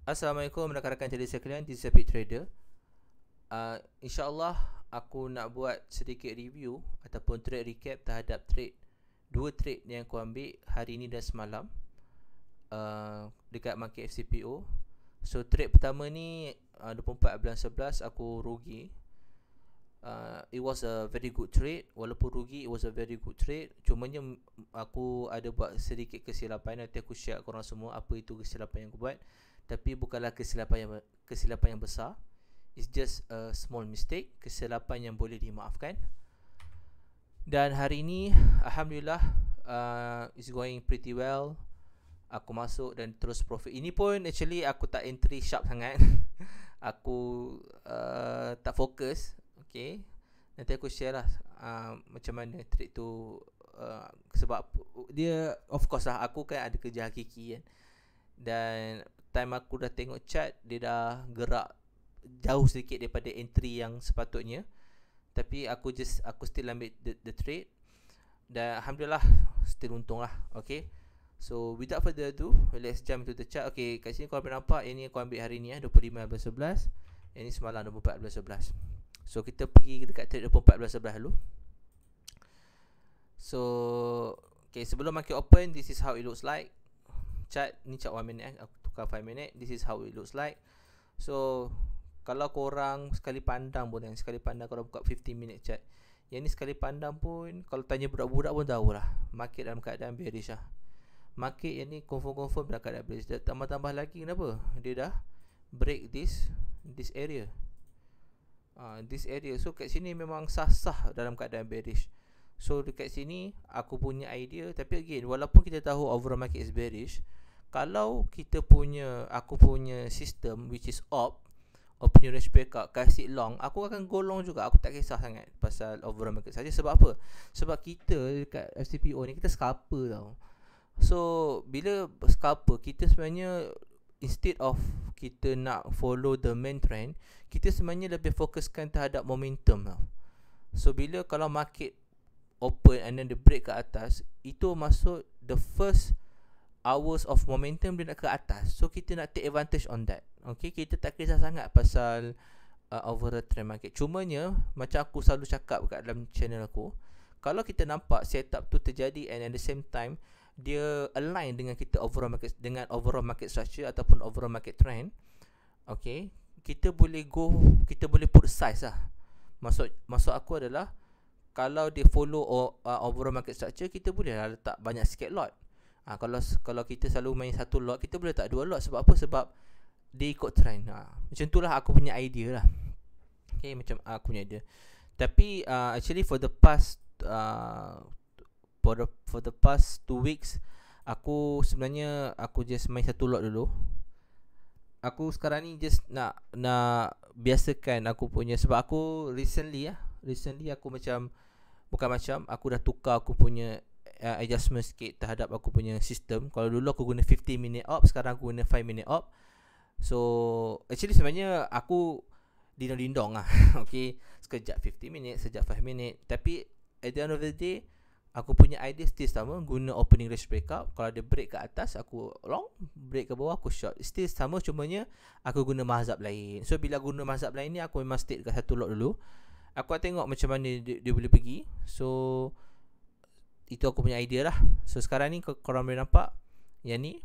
Assalamualaikum rakan-rakan trader sekalian, this is Epic Trader. InsyaAllah aku nak buat sedikit review ataupun trade recap terhadap dua trade yang aku ambil hari ni dan semalam dekat market FCPO. So trade pertama ni 24 bulan 11 aku rugi. It was a very good trade. Walaupun rugi, it was a very good trade. Cumanya aku ada buat sedikit kesilapan. Nanti aku share korang semua apa itu kesilapan yang aku buat. Tapi bukanlah kesilapan yang besar. It's just a small mistake, kesilapan yang boleh dimaafkan. Dan hari ini Alhamdulillah it's going pretty well. Aku masuk dan terus profit. Ini pun actually aku tak entry sharp sangat. Aku tak fokus. Okay, nanti aku share lah macam mana trade tu. Sebab dia, of course lah, aku kan ada kerja hakiki kan. Dan time aku dah tengok chart, dia dah gerak jauh sedikit daripada entry yang sepatutnya. Tapi aku still ambil the trade. Dan Alhamdulillah still untung lah. Okay, so without further ado, let's jump into the chart. Okay, kat sini korang boleh nampak, yang ni aku ambil hari ni 25 bulan 11. Yang ni semalam 24 bulan 11. So kita pergi dekat trade 24 bulan 11 dulu. So okay, sebelum market open, this is how it looks like. Chart ni chart 1 minute, aku tukar 5 minute. This is how it looks like. So kalau korang sekali pandang pun, sekali pandang korang buka 15 minute chart, yang ni sekali pandang pun, kalau tanya budak-budak pun tahulah market dalam keadaan bearish lah. Market yang ni confirm dalam keadaan bearish. Tambah-tambah lagi, kenapa? Dia dah break this area. This area. So kat sini memang sah-sah dalam keadaan bearish. So dekat sini aku punya idea. Tapi again, walaupun kita tahu overall market is bearish, kalau aku punya sistem which is open range breakout, kasih long, aku akan go long juga. Aku tak kisah sangat pasal overall market saja. Sebab apa? Sebab kita dekat FCPO ni, kita scalper tau. So bila scalper, kita sebenarnya instead of kita nak follow the main trend, kita sebenarnya lebih fokuskan terhadap momentum tau. So bila kalau market open and then the break ke atas, itu maksud the first hours of momentum dia nak ke atas. So kita nak take advantage on that. Okay, kita tak kisah sangat pasal overall trend market. Cumanya macam aku selalu cakap kat dalam channel aku, kalau kita nampak setup tu terjadi and at the same time dia align dengan overall market structure ataupun overall market trend, okay, kita boleh put size lah. Maksud aku adalah, kalau dia follow overall market structure, kita boleh lah letak banyak sikit lot. Kalau kita selalu main satu lot, kita boleh letak dua lot. Sebab apa? Sebab dia ikut trend. Macam tu lah aku punya idea lah. Okay, macam aku punya idea. Tapi actually for the past 2 weeks, aku sebenarnya just main satu lot dulu. Aku sekarang ni just nak biasakan aku punya, sebab aku recently aku aku dah tukar aku punya adjustment sikit terhadap aku punya sistem. Kalau dulu aku guna 15 minute op, sekarang aku guna 5 minute op. So actually sebenarnya aku dindong-dindong lah. Okay, sekejap 50 minit, sekejap 5 minit. Tapi at the end of the day, aku punya idea still sama, guna opening range breakout. Kalau dia break ke atas, aku long. Break ke bawah, aku short. Still sama, cumanya aku guna mazhab lain. So bila guna mazhab lain ni, aku memang stay dekat satu lot dulu. Aku tengok macam mana dia boleh pergi. So itu aku punya idea lah. So sekarang ni korang boleh nampak, yang ni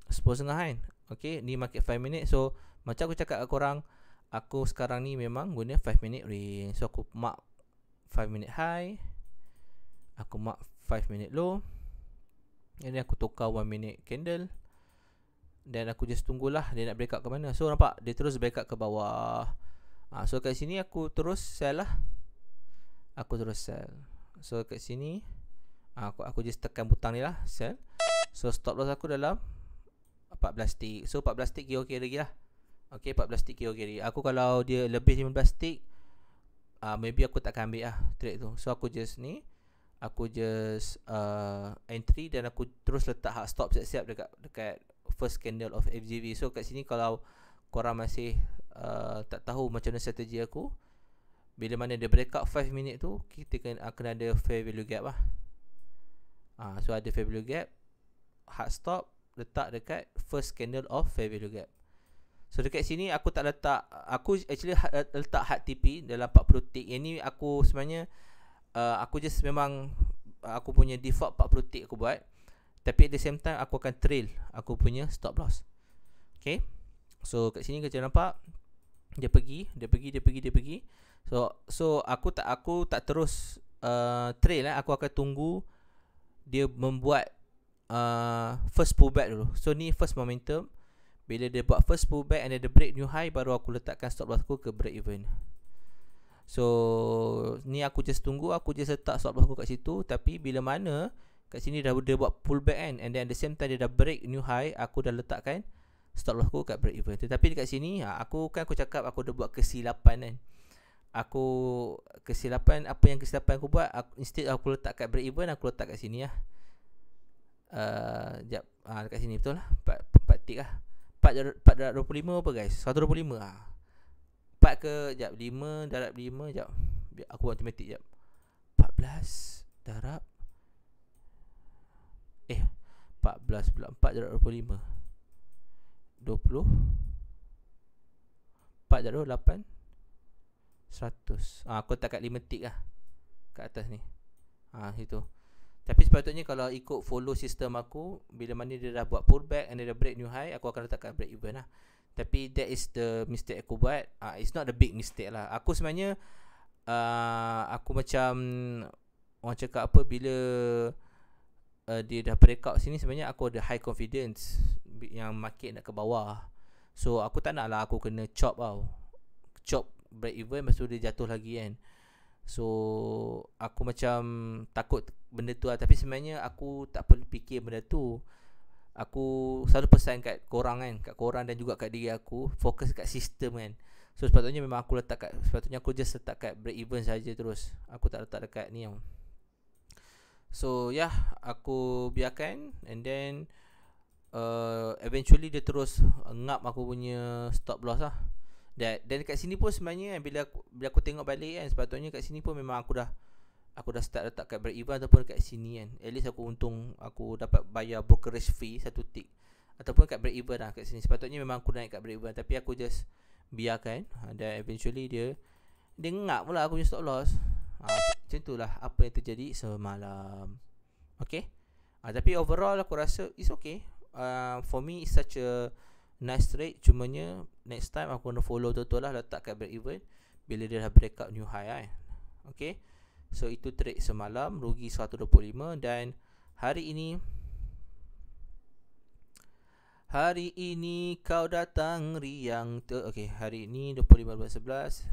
10.5 kan. Okay, ni market 5 minit. So macam aku cakap kat korang, aku sekarang ni memang guna 5 minute range. So aku mark 5 minute high, aku mark 5 minute low, and then aku tukar 1 minute candle. Dan aku just tunggulah dia nak break out ke mana. So nampak dia terus break out ke bawah. So kat sini aku terus sell lah. So kat sini aku just tekan butang ni lah, sell. So stop loss aku dalam 14 tick. So 14 tick kira lagi lah. Okay, 14 tick kira lagi. Aku kalau dia lebih 15 tick, maybe aku takkan ambil lah trade tu. So aku just entry, dan aku terus letak hard stop siap-siap dekat first candle of FGV. So kat sini kalau korang masih tak tahu macam mana strategi aku, bila mana dia breakout 5 minit tu, kita kena ada fair value gap lah. So ada fair value gap, hard stop letak dekat first candle of fair value gap. So dekat sini aku tak letak, aku actually letak hard TP dalam 40 tick. Yang ni aku sebenarnya aku just memang aku punya default 40 tick aku buat. Tapi at the same time aku akan trail aku punya stop loss. Okay. So kat sini kita nampak dia pergi. So aku tak terus trail lah. Aku akan tunggu dia membuat first pullback dulu. So ni first momentum. Bila dia buat first pullback and then dia break new high, baru aku letakkan stop loss aku ke break even. So ni aku just tunggu, aku just letak stop loss aku kat situ. Tapi bila mana kat sini dah dia buat pullback kan, and then at the same time dia dah break new high, aku dah letakkan stop loss aku kat break even. Tetapi dekat sini aku cakap aku dah buat kesilapan kan. Aku kesilapan, apa yang kesilapan aku buat, instead aku letak kat break even, aku letak kat sini lah. Sekejap, dekat sini betul lah, 4 tick lah. 4.25 apa guys? 125 lah. 4 ke, sekejap, 5 darab 5, sekejap, aku buat automatic sekejap. 14 darab 14 pula, 4 darab 25, 20, 4 darab 8, 100. Aku letak kat 5 tick lah kat atas ni. Itu. Tapi sepatutnya kalau ikut follow sistem aku, bila mana dia dah buat pullback and dia dah break new high, aku akan letak kat break even lah. Tapi that is the mistake aku buat. It's not the big mistake lah. Aku sebenarnya aku macam orang cakap apa, bila dia dah breakout sini, sebenarnya aku ada high confidence yang market nak ke bawah. So aku tak nak lah aku kena chop tau. Chop break even, lepas tu dia jatuh lagi kan. So aku macam takut benda tu lah. Tapi sebenarnya aku tak perlu fikir benda tu. Aku selalu pesan kat korang kan, kat korang dan juga kat diri aku, fokus kat sistem kan. So sepatutnya memang aku letak kat, sepatutnya aku just letak kat break even saja terus. Aku tak letak dekat ni tau. So aku biarkan, and then eventually dia terus ngap aku punya stop loss lah. Dan dekat sini pun sebenarnya bila aku tengok balik kan, sepatutnya kat sini pun memang aku dah start letak kat break even ataupun kat sini kan. At least aku untung, aku dapat bayar brokerage fee 1 tick, ataupun kat break even lah kat sini. Sepatutnya memang aku naik kat break even, tapi aku just biarkan. Dan eventually dia ngap pula aku punya stop loss. Macam itulah apa yang terjadi semalam. Okay. Tapi overall aku rasa it's okay. For me it's such a nice trade. Cumanya next time aku kena follow betul-betul lah, letak kat break even bila dia dah break out new high Okay. So itu trade semalam, rugi 125. Dan hari ini kau datang riang okay, hari ini 25/11.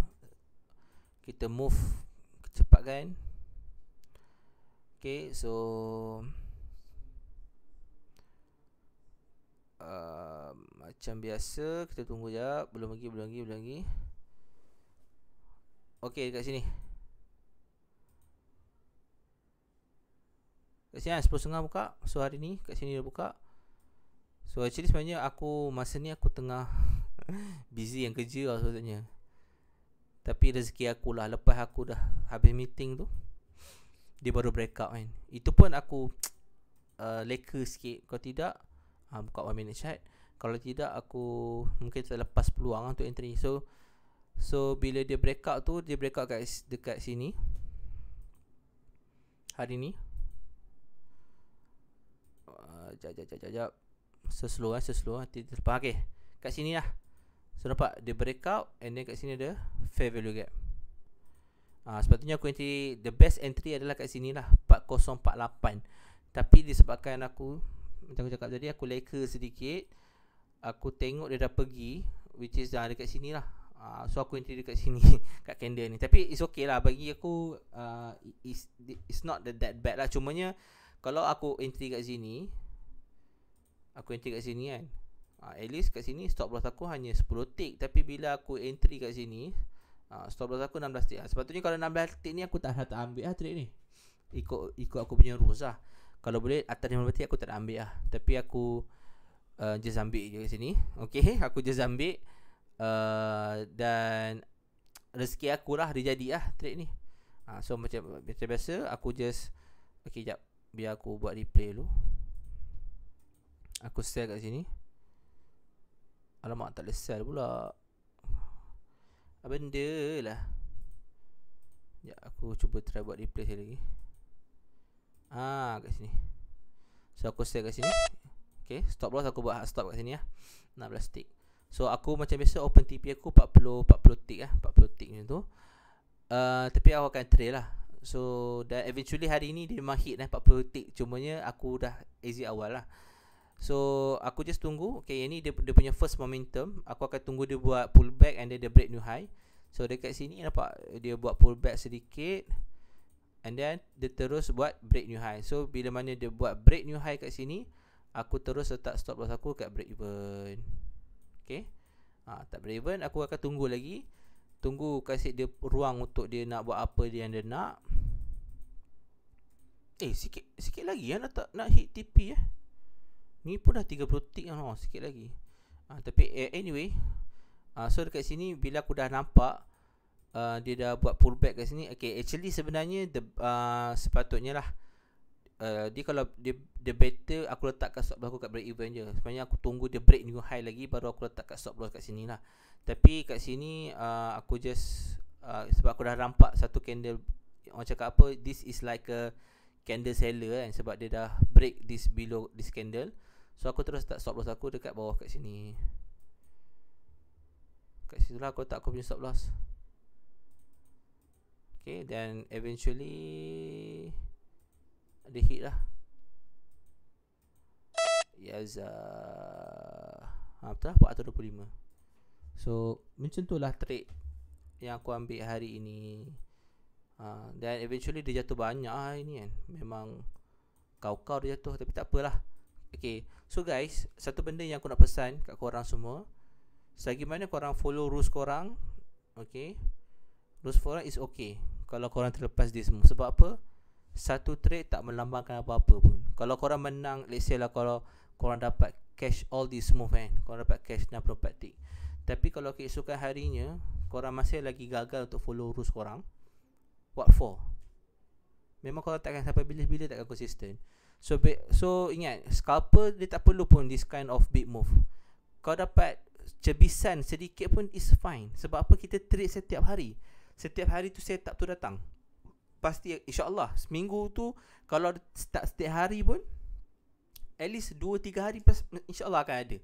Kita move cepat kan. Okay, so macam biasa kita tunggu jap. Belum lagi. Okay, dekat sini. Kat sini 10.30 buka. So hari ni kat sini dah buka. So actually sebenarnya aku masa ni aku tengah busy yang kerja lah sebenarnya. Tapi rezeki aku lah, lepas aku dah habis meeting tu, dia baru breakout kan. Itu pun aku leka sikit. Kalau tidak buka 1 minute chart. Kalau tidak aku mungkin terlepas peluang untuk entry. So bila dia breakout tu, dia breakout dekat sini hari ni. Sekejap. Seslow nanti terlepas. Okay, kat sini lah. So nampak dia breakout, and then kat sini ada fair value gap. Sepatutnya aku entry, the best entry adalah kat sini lah, 4048. Tapi disebabkan aku, macam aku cakap tadi, aku leka sedikit. Aku tengok dia dah pergi, which is dekat sini lah. So aku entry dekat sini kat candle ni. Tapi it's okay lah bagi aku. It's not that bad lah. Cumanya kalau aku entry kat sini, kan, at least kat sini stop loss aku hanya 10 tick. Tapi bila aku entry kat sini, stop loss aku 16 tick. Sepatutnya kalau 16 tick ni aku tak ambil lah trade ni. Ikut aku punya rules lah. Kalau boleh atas 15 tick aku tak ambil lah. Tapi aku just ambil je kat sini. Okay, aku just ambil. Dan rezeki aku lah dia jadi lah trade ni. So macam biasa aku just, okay, jap, biar aku buat replay dulu. Aku sell kat sini. Alamak, tak boleh sell pula. Apa benda lah. Ya, aku cuba try buat replace lagi. Kat sini. So aku sell kat sini. Okay, stop loss aku buat hard stop kat sini lah. 16 tick. So aku macam biasa open TP aku 40 tick lah, 40 tick macam tu. Tapi aku akan trade lah. So dan eventually hari ni dia memang hit lah 40 tick. Cumanya aku dah exit awal lah. So aku just tunggu. Okay, yang ni dia punya first momentum. Aku akan tunggu dia buat pullback and then dia break new high. So dekat sini nampak dia buat pullback sedikit, and then dia terus buat break new high. So bila mana dia buat break new high kat sini, aku terus letak stop loss aku kat break even. Okay, tak break even, aku akan tunggu lagi. Tunggu kasih dia ruang untuk dia nak buat apa dia yang dia nak. Sikit lagi nak hit TP . Ni pun dah 30 tick kan. Sikit lagi. Tapi anyway, so dekat sini bila aku dah nampak dia dah buat pullback kat sini. Okay, actually sebenarnya sepatutnya lah dia kalau dia better aku letakkan stop loss aku kat break even je. Sebenarnya aku tunggu dia break new high lagi baru aku letakkan stop loss kat sini lah. Tapi kat sini aku just sebab aku dah nampak satu candle, orang cakap apa, this is like a candle seller kan, sebab dia dah break this below this candle. So aku terus letak stop loss aku dekat bawah kat sini. Kat situ lah aku letak aku punya stop loss. Okay, dan eventually dia hit lah. Yes, betul lah 425. So macam tu lah trade yang aku ambil hari ini. Dan eventually dia jatuh banyak hari ni kan. Memang kau dia jatuh, tapi tak apalah. Okay, so guys, satu benda yang aku nak pesan kat korang semua, selagi mana korang follow rules korang, okay, rules korang is okay kalau korang terlepas this move. Sebab apa? Satu trade tak melambangkan apa-apa pun. Kalau korang menang, let's say lah, kalau korang dapat cash all this move kan, korang dapat cash 64 tick. Tapi kalau keesokan harinya korang masih lagi gagal untuk follow rules korang, what for? Memang korang takkan sampai bila-bila takkan konsisten. So ingat, scalper dia tak perlu pun this kind of big move. Kau dapat cebisan sedikit pun is fine. Sebab apa? Kita trade setiap hari. Setiap hari tu setup tu datang. Pasti insyaAllah seminggu tu, kalau start setiap hari pun, at least 2-3 hari insyaAllah akan ada.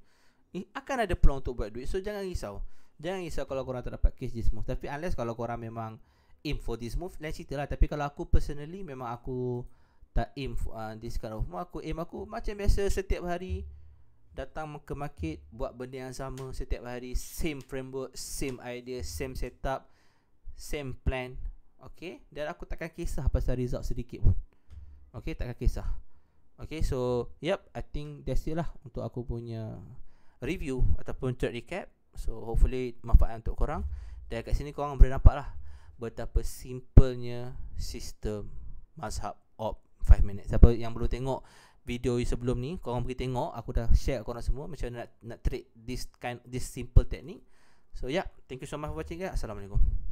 Akan ada peluang untuk buat duit. So jangan risau. Jangan risau kalau korang tak dapat cash this move. Tapi unless kalau korang memang aim for this move, lain cerita lah. Tapi kalau aku personally, memang aku tak aim for this kind of move. Aku aim aku macam biasa, setiap hari datang ke market, buat benda yang sama setiap hari. Same framework, same idea, same setup, same plan. Okay, dan aku takkan kisah pasal result sedikit pun. Okay, takkan kisah. Okay, so yep, I think that's it lah untuk aku punya review ataupun trade recap. So hopefully manfaat untuk korang. Dan kat sini korang boleh nampak lah betapa simpelnya sistem mazhab op 5 minutes. Siapa yang belum tengok video sebelum ni, korang pergi tengok. Aku dah share korang semua macam mana nak trade this simple technique. So yeah, thank you so much for watching guys. Assalamualaikum.